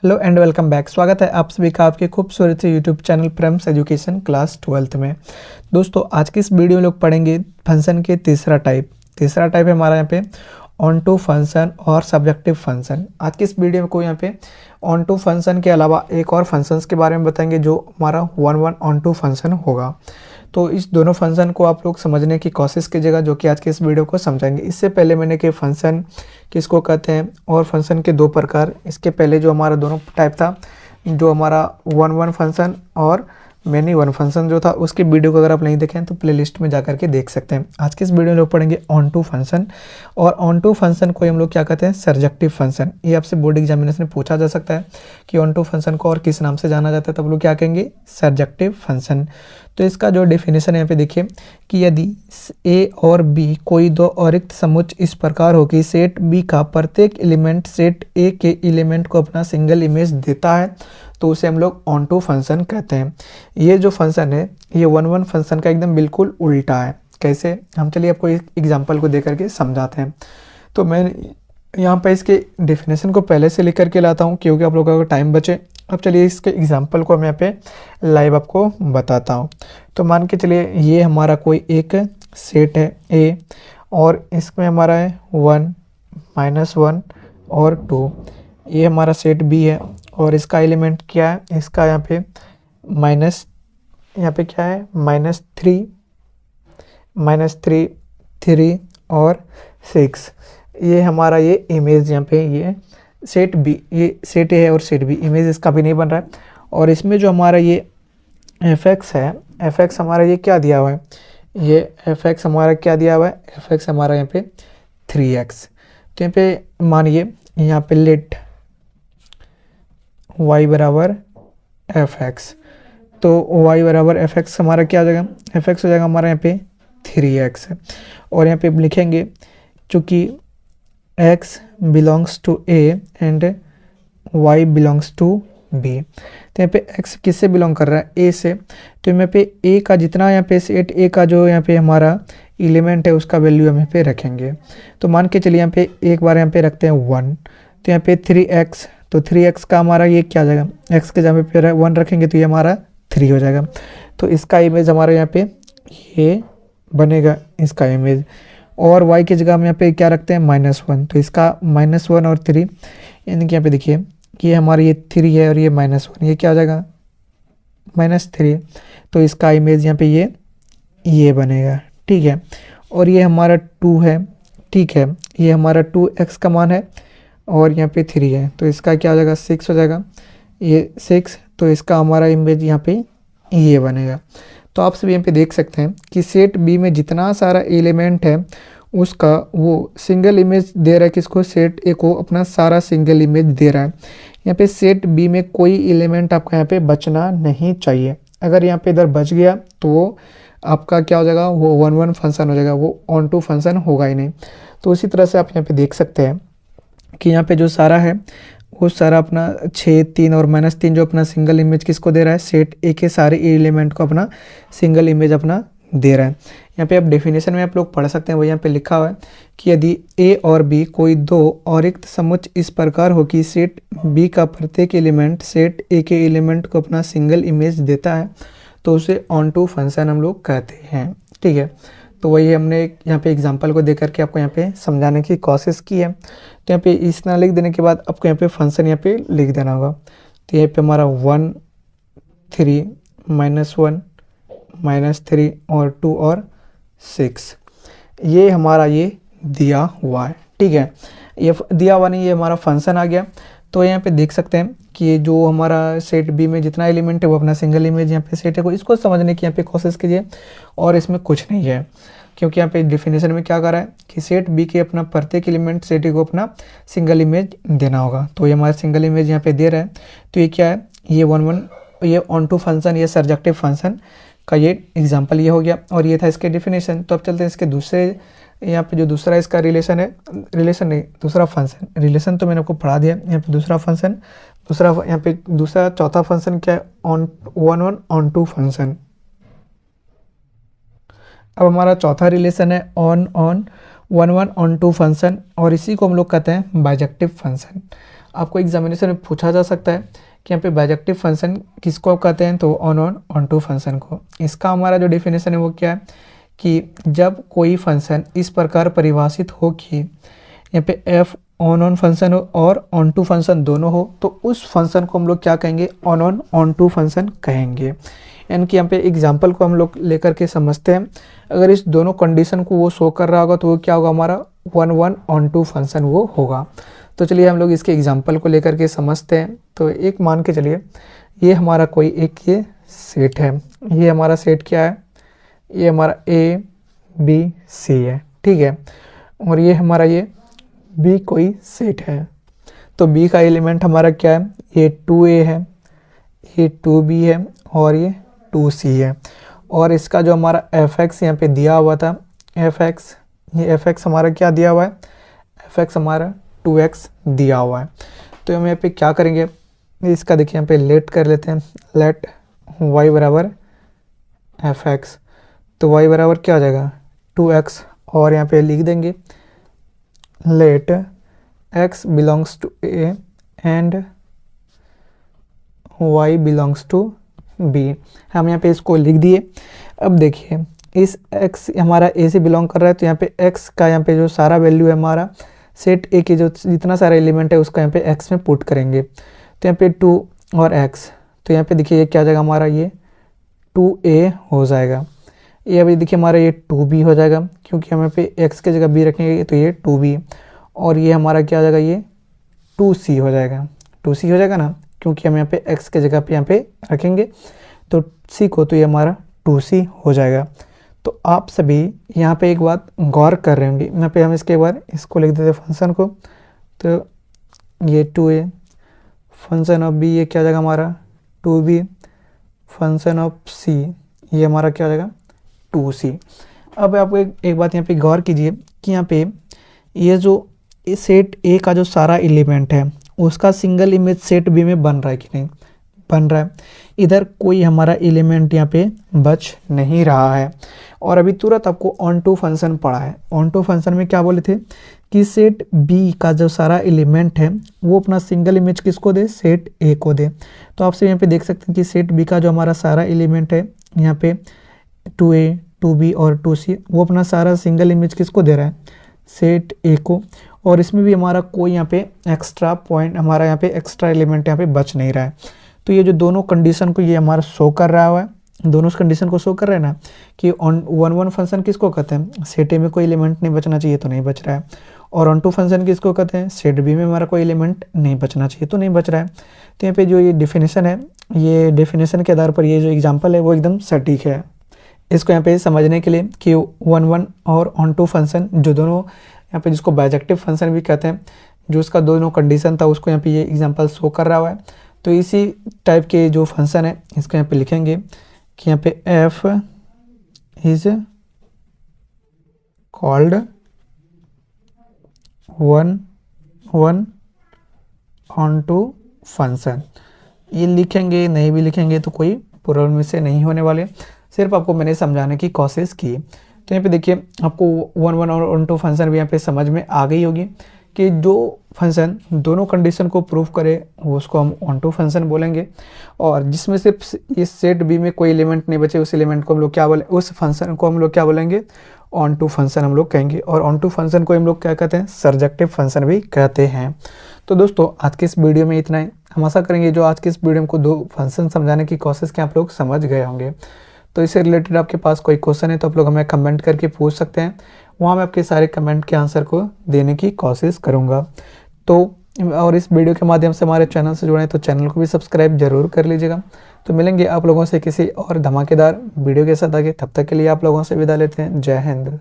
Hello and welcome back. स्वागत है आप सभी का आपके खूबसूरत से YouTube channel Prem's education class 12th में। दोस्तों आज की इस वीडियो में लोग पढ़ेंगे फंक्शन के तीसरा टाइप है हमारा यहाँ पे ऑन टू फंक्शन और सब्जेक्टिव फंक्शन। आज की इस वीडियो में कोई यहाँ पे ऑन टू फंक्शन के अलावा एक और फंक्शंस के बारे में बताएंगे जो हमारा वन ऑन टू फंक्शन होगा। तो इस दोनों फंक्शन को आप लोग समझने की कोशिश कीजिएगा जो कि आज के इस वीडियो को समझाएंगे। इससे पहले मैंने कि फंक्शन किसको कहते हैं और फंक्शन के दो प्रकार, इसके पहले जो हमारा दोनों टाइप था, जो हमारा वन फंक्शन और मैनी वन फंक्शन जो था, उसकी वीडियो को अगर आप नहीं देखें तो प्लेलिस्ट में जाकर के देख सकते हैं। आज के इस वीडियो में लोग पढ़ेंगे ऑन टू फंक्शन, और ऑन टू फंक्शन को हम लोग क्या कहते हैं, सर्जेक्टिव फंक्शन। ये आपसे बोर्ड एग्जामिनेशन में पूछा जा सकता है कि ऑन टू फंक्शन को और किस नाम से जाना जाता है, तब लोग क्या कहेंगे, सर्जेक्टिव फंक्शन। तो इसका जो डेफिनेशन है यहाँ पे देखिए कि यदि ए और बी कोई दो अतिरिक्त समुच्चय इस प्रकार हो कि सेट बी का प्रत्येक एलिमेंट सेट ए के एलिमेंट को अपना सिंगल इमेज देता है तो उसे हम लोग ऑन टू फंक्शन कहते हैं। ये जो फंक्शन है ये वन फंक्शन का एकदम बिल्कुल उल्टा है। कैसे, हम चलिए आपको एक एग्जांपल को देकर के समझाते हैं। तो मैं यहाँ पे इसके डेफिनेशन को पहले से लिख करके लाता हूँ क्योंकि आप लोगों का टाइम बचे। अब चलिए इसके एग्जांपल को मैं यहाँ पे लाइव आपको बताता हूँ। तो मान के चलिए ये हमारा कोई एक सेट है ए, और इसमें हमारा है 1, -1 और 2। ये हमारा सेट बी है और इसका एलिमेंट क्या है, इसका यहाँ पे यहाँ पे क्या है, -3, 3 और 6। ये हमारा ये इमेज यहाँ पे ये सेट बी, ये सेट ए है और सेट बी, इमेज इसका भी नहीं बन रहा है। और इसमें जो हमारा ये एफ एक्स हमारा ये क्या दिया हुआ है, ये एफ एक्स हमारा क्या दिया हुआ है, एफ एक्स हमारा यहाँ पे 3x। तो यहाँ पे मानिए यहाँ पे लेट y बराबर एफ एक्स, तो y बराबर एफ एक्स हमारा क्या हो जाएगा, एफ एक्स हो जाएगा हमारा यहाँ पे 3x। और यहाँ पे लिखेंगे चूँकि x belongs to a and y belongs to b, तो यहाँ पे x किससे बिलोंग कर रहा है, a से। तो यहाँ पे a का जितना यहाँ पे सेट a का जो यहाँ पे हमारा एलिमेंट है उसका वैल्यू हम यहाँ पे रखेंगे। तो मान के चलिए यहाँ पे एक बार यहाँ पे रखते हैं 1, तो यहाँ पे 3x, तो 3x का हमारा ये क्या हो जाएगा, x के जगह पे 1 रखेंगे तो ये हमारा 3 हो जाएगा। तो इसका इमेज हमारा यहाँ पे ये बनेगा, इसका इमेज। और y की जगह हम यहाँ पे क्या रखते हैं, -1, तो इसका -1 और 3, यानी कि यहाँ पे देखिए कि ये हमारा ये 3 है और ये -1, ये क्या हो जाएगा, -3। तो इसका इमेज यहाँ पे ये बनेगा, ठीक है। और ये हमारा 2 है, ठीक है, ये हमारा 2x का मान है और यहाँ पे 3 है, तो इसका क्या हो जाएगा, 6 हो जाएगा, ये 6। तो इसका हमारा इमेज यहाँ पे ये बनेगा। तो आप सभी यहाँ पे देख सकते हैं कि सेट बी में जितना सारा एलिमेंट है उसका वो सिंगल इमेज दे रहा है, किसको, सेट ए को अपना सारा सिंगल इमेज दे रहा है। यहाँ पे सेट बी में कोई एलिमेंट आपका यहाँ पे बचना नहीं चाहिए। अगर यहाँ पे इधर बच गया तो वो आपका क्या हो जाएगा, वो वन फंक्शन हो जाएगा, वो ऑन टू फंक्शन होगा ही नहीं। तो उसी तरह से आप यहाँ पे देख सकते हैं कि यहाँ पे जो सारा है वो सारा अपना 6, 3 और -3 जो अपना सिंगल इमेज किसको दे रहा है, सेट ए के सारे एलिमेंट को अपना सिंगल इमेज अपना दे रहा है। यहाँ पे आप डेफिनेशन में आप लोग पढ़ सकते हैं, वो यहाँ पे लिखा हुआ है कि यदि ए और बी कोई दो अतिरिक्त समुच्चय इस प्रकार हो कि सेट बी का प्रत्येक एलिमेंट सेट ए के एलिमेंट को अपना सिंगल इमेज देता है तो उसे ऑन टू फंक्शन हम लोग कहते हैं, ठीक है। तो वही हमने यहाँ पे एग्जांपल को देकर के आपको यहाँ पे समझाने की कोशिश की है। तो यहाँ पे इस तरह लिख देने के बाद आपको यहाँ पे फंक्शन यहाँ पे लिख देना होगा। तो यहाँ पे हमारा 1, 3, -1, -3 और 2 और 6 ये हमारा ये दिया हुआ है, ठीक है। ये दिया हुआ नहीं, ये हमारा फंक्शन आ गया। तो यहाँ पे देख सकते हैं कि ये जो हमारा सेट बी में जितना एलिमेंट है वो अपना सिंगल इमेज यहाँ पे सेट है, को इसको समझने की यहाँ पे कोशिश कीजिए। और इसमें कुछ नहीं है क्योंकि यहाँ पे डेफिनेशन में क्या कर रहा है कि सेट बी के अपना प्रत्येक एलिमेंट सेट ए को अपना सिंगल इमेज देना होगा। तो ये हमारा सिंगल इमेज यहाँ पे दे रहा है। तो ये क्या है, ये ये ऑन टू फंक्शन, ये सर्जेक्टिव फंक्शन का ये एग्जाम्पल ये हो गया और ये था इसके डेफिनेशन। तो अब चलते हैं इसके दूसरे, यहाँ पे जो दूसरा इसका रिलेशन है, रिलेशन नहीं दूसरा फंक्शन, रिलेशन तो मैंने आपको पढ़ा दिया। यहाँ पे दूसरा फंक्शन, दूसरा यहाँ पे दूसरा चौथा फंक्शन क्या है, वन ऑन टू फंक्शन। अब हमारा चौथा रिलेशन है वन ऑन टू फंक्शन, और इसी को हम लोग कहते हैं बाइजेक्टिव फंक्शन। आपको एग्जामिनेशन में पूछा जा सकता है कि यहाँ पे बाइजेक्टिव फंक्शन किसको कहते हैं, तो one one onto function को। इसका हमारा जो डेफिनेशन है वो क्या है कि जब कोई फंक्शन इस प्रकार परिभाषित हो कि यहाँ पे एफ ऑन ऑन फंक्शन हो और ऑन टू फंक्शन दोनों हो, तो उस फंक्शन को हम लोग क्या कहेंगे, one one onto function कहेंगे। यानी कि यहाँ पे एग्जाम्पल को हम लोग लेकर के समझते हैं। अगर इस दोनों कंडीशन को वो शो कर रहा होगा तो वो क्या होगा, हमारा one one onto function वो होगा। तो चलिए हम लोग इसके एग्जाम्पल को लेकर के समझते हैं। तो एक मान के चलिए ये हमारा कोई एक ये सेट है, ये हमारा सेट क्या है, ये हमारा ए बी सी है, ठीक है। और ये हमारा ये बी कोई सेट है। तो बी का एलिमेंट हमारा क्या है, ये 2a है, ये 2b है और ये 2c है। और इसका जो हमारा एफ एक्स यहाँ पे दिया हुआ था, एफ एक्स, ये एफ एक्स हमारा क्या दिया हुआ है, एफ एक्स हमारा 2x दिया हुआ है। तो हम यहाँ पे क्या करेंगे, इसका देखिए यहाँ पे लेट कर लेते हैं, लेट y बराबर एफ एक्स। तो y बराबर क्या हो जाएगा 2x, और यहाँ पे लिख देंगे let x belongs to a and y belongs to b। हम यहाँ पे इसको लिख दिए। अब देखिए इस x हमारा a से बिलोंग कर रहा है, तो यहाँ पे x का यहाँ पे जो सारा वैल्यू है हमारा सेट ए के जो जितना सारा एलिमेंट है उसका यहाँ पे x में पुट करेंगे। तो यहाँ पे 2 और x, तो यहाँ पे देखिए ये क्या हो जाएगा हमारा, ये 2a हो जाएगा। ये अभी देखिए हमारा ये 2b हो जाएगा, क्योंकि हम यहाँ पे x के जगह b रखेंगे तो ये 2b। और ये हमारा क्या हो जाएगा, ये 2c हो जाएगा, 2c हो जाएगा ना, क्योंकि हम यहाँ पे x के जगह पे यहाँ पे रखेंगे तो c को, तो ये हमारा 2c हो जाएगा। तो आप सभी यहाँ पे एक बात गौर कर रहे होंगे, यहाँ पे हम इसके बार इसको लिख देते फंक्शन को। तो ये 2a फंक्शन ऑफ b, ये क्या हो जाएगा हमारा 2b फंक्शन ऑफ c, ये हमारा क्या हो जाएगा 2c। अब आपको एक बात यहाँ पे गौर कीजिए कि यहाँ पे ये जो सेट ए का जो सारा एलिमेंट है उसका सिंगल इमेज सेट बी में बन रहा है कि नहीं बन रहा है। इधर कोई हमारा एलिमेंट यहाँ पे बच नहीं रहा है। और अभी तुरंत आपको ऑन टू फंक्शन पढ़ा है। ऑन टू फंक्शन में क्या बोले थे कि सेट बी का जो सारा एलिमेंट है वो अपना सिंगल इमेज किसको दे, सेट ए को दे। तो आपसे यहाँ पे देख सकते हैं कि सेट बी का जो हमारा सारा एलिमेंट है यहाँ पे 2a 2b और 2c, वो अपना सारा सिंगल इमेज किसको दे रहा है, सेट ए को। और इसमें भी हमारा कोई यहाँ पे एक्स्ट्रा पॉइंट, हमारा यहाँ पे एक्स्ट्रा एलिमेंट यहाँ पे बच नहीं रहा है। तो ये जो दोनों कंडीशन को ये हमारा शो कर रहा है, दोनों कंडीशन को शो कर रहे हैं ना कि ऑन वन वन फंक्शन किसको कहते हैं, सेट ए में कोई एलिमेंट नहीं बचना चाहिए तो नहीं बच रहा है। और ऑन टू फंक्शन किसको कहते हैं, सेट बी में हमारा कोई एलिमेंट नहीं बचना चाहिए तो नहीं बच रहा है। तो यहाँ पे जो ये डेफिनेशन है, ये डेफिनेशन के आधार पर ये जो एग्जाम्पल है वो एकदम सटीक है। इसको यहाँ पे समझने के लिए कि वन वन और ऑन टू फंक्शन जो दोनों यहाँ पे जिसको बाइजेक्टिव फंक्शन भी कहते हैं, जो उसका दोनों कंडीशन था उसको यहाँ पे ये एग्जांपल शो कर रहा है। तो इसी टाइप के जो फंक्शन है इसको यहाँ पे लिखेंगे कि यहाँ पे f is called one one onto function. ये लिखेंगे नहीं भी लिखेंगे तो कोई प्रॉब्लम से नहीं होने वाले, सिर्फ आपको मैंने समझाने की कोशिश की। तो यहाँ पे देखिए आपको वन वन और ऑन टू फंक्शन भी यहाँ पे समझ में आ गई होगी कि जो फंक्शन दोनों कंडीशन को प्रूव करे वो उसको हम ऑन टू फंक्शन बोलेंगे। और जिसमें सिर्फ इस सेट बी में कोई एलिमेंट नहीं बचे उस एलिमेंट को हम लोग क्या बोले, उस फंक्शन को हम लोग क्या बोलेंगे, ऑन टू फंक्शन हम लोग कहेंगे। और ऑन टू फंक्शन को हम लोग क्या कहते हैं, सर्जेक्टिव फंक्शन भी कहते हैं। तो दोस्तों आज के इस वीडियो में इतना ही। हम आशा करेंगे जो आज के इस वीडियो को दो फंक्शन समझाने की कोशिश की आप लोग समझ गए होंगे। तो इससे रिलेटेड आपके पास कोई क्वेश्चन है तो आप लोग हमें कमेंट करके पूछ सकते हैं, वहाँ मैं आपके सारे कमेंट के आंसर को देने की कोशिश करूँगा। तो और इस वीडियो के माध्यम से हमारे चैनल से जुड़े तो चैनल को भी सब्सक्राइब जरूर कर लीजिएगा। तो मिलेंगे आप लोगों से किसी और धमाकेदार वीडियो के साथ आगे, तब तक के लिए आप लोगों से विदा लेते हैं। जय हिंद।